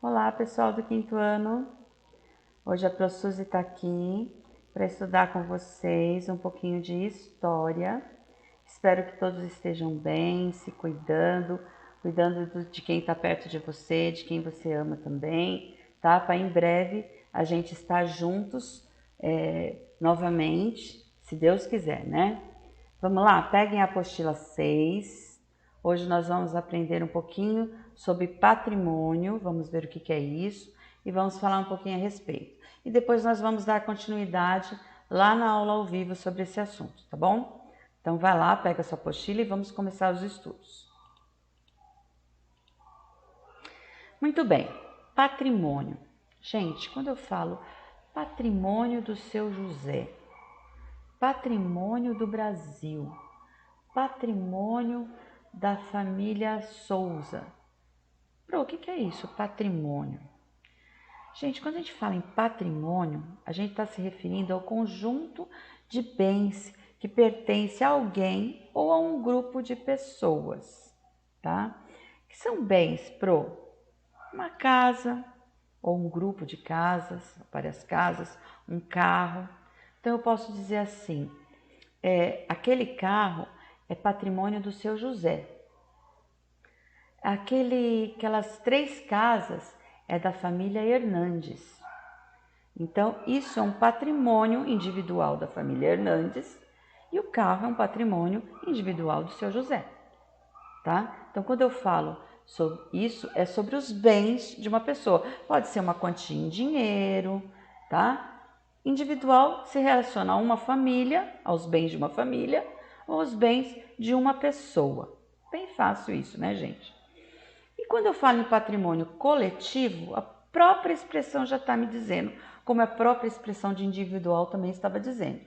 Olá, pessoal do quinto ano. Hoje a Prof. Suzy está aqui para estudar com vocês um pouquinho de história. Espero que todos estejam bem, se cuidando de quem está perto de você, de quem você ama também, tá? Para em breve a gente estar juntos novamente, se Deus quiser, né? Vamos lá, peguem a apostila 6. Hoje nós vamos aprender um pouquinho sobre patrimônio, vamos ver o que é isso e vamos falar um pouquinho a respeito. E depois nós vamos dar continuidade lá na aula ao vivo sobre esse assunto, tá bom? Então vai lá, pega a sua apostila e vamos começar os estudos. Muito bem, patrimônio. Gente, quando eu falo patrimônio do seu José, patrimônio do Brasil, patrimônio da família Souza. O que é isso, patrimônio? Gente, quando a gente fala em patrimônio, a gente está se referindo ao conjunto de bens que pertence a alguém ou a um grupo de pessoas, tá? Que são bens uma casa ou um grupo de casas, várias casas, um carro. Então eu posso dizer assim, aquele carro é patrimônio do seu José. Aquelas 3 casas é da família Hernandes. Então, isso é um patrimônio individual da família Hernandes e o carro é um patrimônio individual do seu José, tá? Então, quando eu falo sobre isso, é sobre os bens de uma pessoa. Pode ser uma quantia em dinheiro, tá? Individual se relaciona a uma família, aos bens de uma família, ou aos bens de uma pessoa. Bem fácil isso, né, gente? E quando eu falo em patrimônio coletivo, a própria expressão já está me dizendo, como a própria expressão de individual também estava dizendo.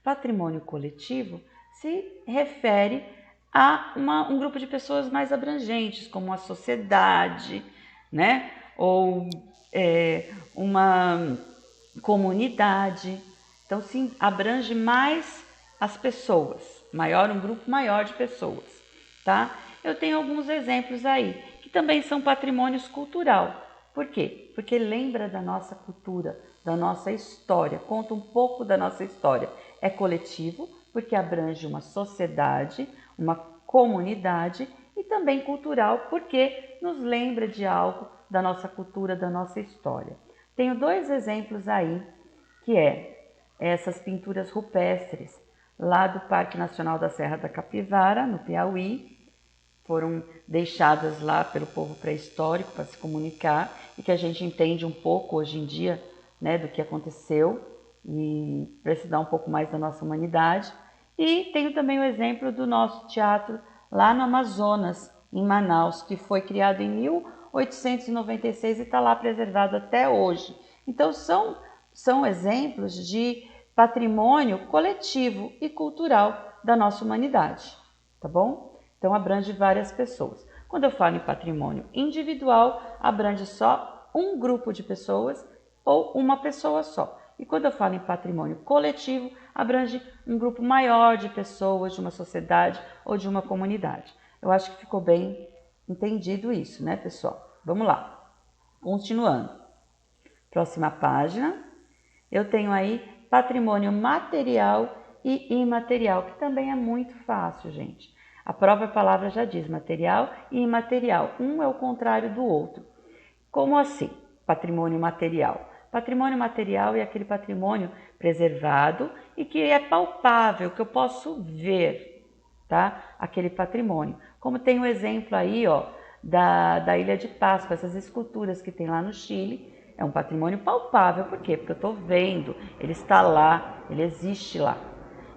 Patrimônio coletivo se refere a um grupo de pessoas mais abrangentes, como a sociedade, né? Ou uma comunidade. Então, se abrange mais as pessoas, um grupo maior de pessoas, tá? Eu tenho alguns exemplos aí, que também são patrimônios cultural. Por quê? Porque lembra da nossa cultura, da nossa história, conta um pouco da nossa história. É coletivo, porque abrange uma sociedade, uma comunidade, e também cultural, porque nos lembra de algo da nossa cultura, da nossa história. Tenho 2 exemplos aí, que essas pinturas rupestres, lá do Parque Nacional da Serra da Capivara, no Piauí, foram deixadas lá pelo povo pré-histórico para se comunicar e que a gente entende um pouco hoje em dia, né, do que aconteceu e para estudar um pouco mais da nossa humanidade. E tenho também o exemplo do nosso teatro lá no Amazonas, em Manaus, que foi criado em 1896 e está lá preservado até hoje. Então são exemplos de patrimônio coletivo e cultural da nossa humanidade, tá bom? Então, abrange várias pessoas. Quando eu falo em patrimônio individual, abrange só um grupo de pessoas ou uma pessoa só. E quando eu falo em patrimônio coletivo, abrange um grupo maior de pessoas, de uma sociedade ou de uma comunidade. Eu acho que ficou bem entendido isso, né, pessoal? Vamos lá. Continuando. Próxima página. Eu tenho aí patrimônio material e imaterial, que também é muito fácil, gente. A própria palavra já diz material e imaterial. Um é o contrário do outro. Como assim? Patrimônio material. Patrimônio material é aquele patrimônio preservado e que é palpável, que eu posso ver, tá? Aquele patrimônio. Como tem um exemplo aí, ó, da Ilha de Páscoa, essas esculturas que tem lá no Chile, é um patrimônio palpável. Por quê? Porque eu estou vendo, ele está lá, ele existe lá.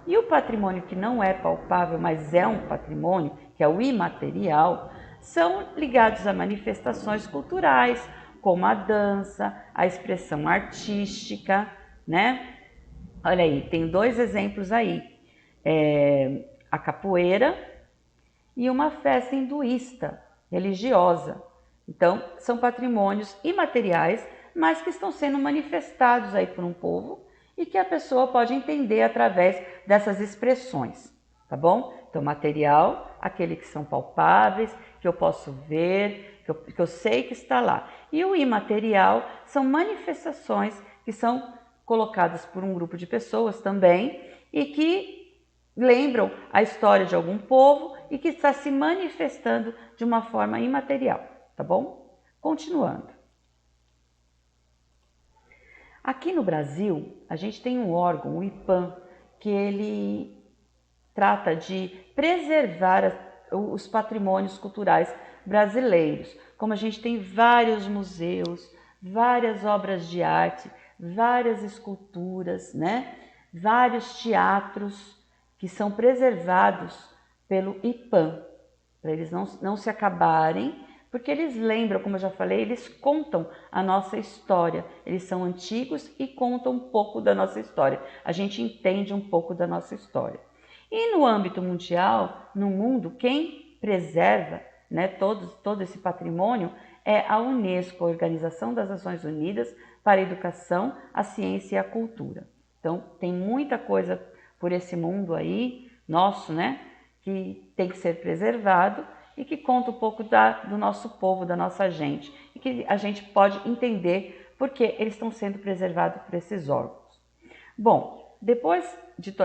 E o patrimônio que não é palpável, mas é um patrimônio, que é o imaterial, são ligados a manifestações culturais, como a dança, a expressão artística, né? Olha aí, tem 2 exemplos aí. A capoeira e uma festa hinduísta, religiosa. Então, são patrimônios imateriais, mas que estão sendo manifestados aí por um povo e que a pessoa pode entender através dessas expressões, tá bom? Então, material, aquele que são palpáveis, que eu posso ver, que eu sei que está lá. E o imaterial são manifestações que são colocadas por um grupo de pessoas também e que lembram a história de algum povo e que está se manifestando de uma forma imaterial, tá bom? Continuando. Aqui no Brasil, a gente tem um órgão, o IPAM, que ele trata de preservar os patrimônios culturais brasileiros. Como a gente tem vários museus, várias obras de arte, várias esculturas, né? Vários teatros que são preservados pelo IPAM, para eles não se acabarem, porque eles lembram, como eu já falei, eles contam a nossa história. Eles são antigos e contam um pouco da nossa história. A gente entende um pouco da nossa história. E no âmbito mundial, no mundo, quem preserva, né, todo esse patrimônio é a Unesco, a Organização das Nações Unidas para a Educação, a Ciência e a Cultura. Então, tem muita coisa por esse mundo aí, nosso, né, que tem que ser preservado e que conta um pouco do nosso povo, da nossa gente, e que a gente pode entender porque eles estão sendo preservados por esses órgãos. Bom, depois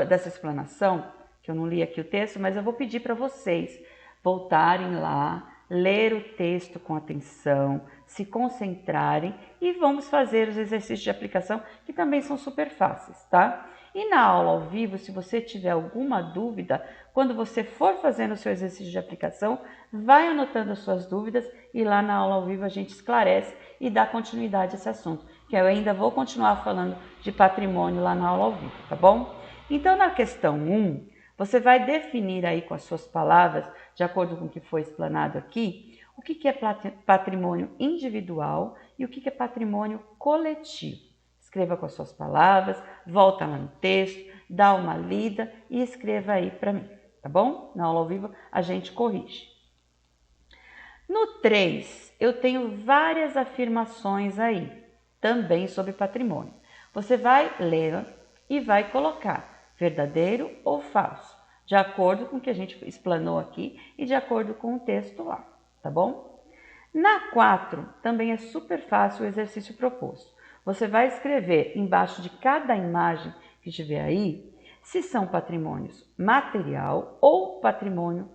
dessa explanação, que eu não li aqui o texto, mas eu vou pedir para vocês voltarem lá, ler o texto com atenção, se concentrarem e vamos fazer os exercícios de aplicação que também são super fáceis, tá? E na aula ao vivo, se você tiver alguma dúvida, quando você for fazendo o seu exercício de aplicação, vai anotando as suas dúvidas e lá na aula ao vivo a gente esclarece e dá continuidade a esse assunto, que eu ainda vou continuar falando de patrimônio lá na aula ao vivo, tá bom? Então, na questão 1, você vai definir aí com as suas palavras, de acordo com o que foi explanado aqui, o que é patrimônio individual e o que é patrimônio coletivo. Escreva com as suas palavras, volta lá no texto, dá uma lida e escreva aí para mim, tá bom? Na aula ao vivo a gente corrige. No 3, eu tenho várias afirmações aí, também sobre patrimônio. Você vai ler e vai colocar verdadeiro ou falso, de acordo com o que a gente explanou aqui e de acordo com o texto lá, tá bom? Na 4, também é super fácil o exercício proposto. Você vai escrever embaixo de cada imagem que tiver aí, se são patrimônios material ou patrimônio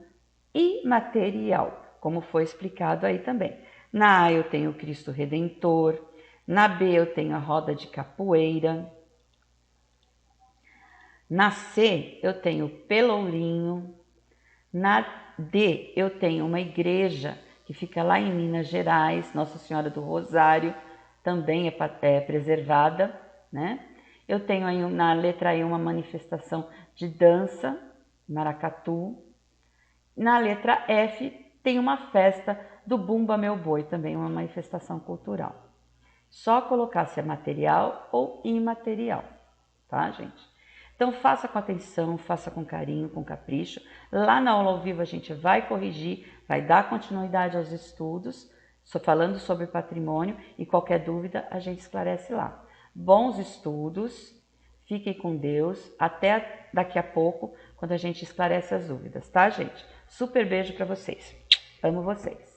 imaterial, como foi explicado aí também. Na A eu tenho o Cristo Redentor, na B eu tenho a roda de capoeira, na C eu tenho o Pelourinho, na D eu tenho uma igreja que fica lá em Minas Gerais, Nossa Senhora do Rosário, também é preservada, né? Eu tenho aí na letra E uma manifestação de dança, maracatu. Na letra F tem uma festa do Bumba Meu Boi, também uma manifestação cultural. Só colocar se é material ou imaterial, tá, gente? Então faça com atenção, faça com carinho, com capricho. Lá na aula ao vivo a gente vai corrigir, vai dar continuidade aos estudos, falando sobre patrimônio e qualquer dúvida a gente esclarece lá. Bons estudos, fiquem com Deus, até daqui a pouco, quando a gente esclarece as dúvidas, tá, gente? Super beijo para vocês. Amo vocês.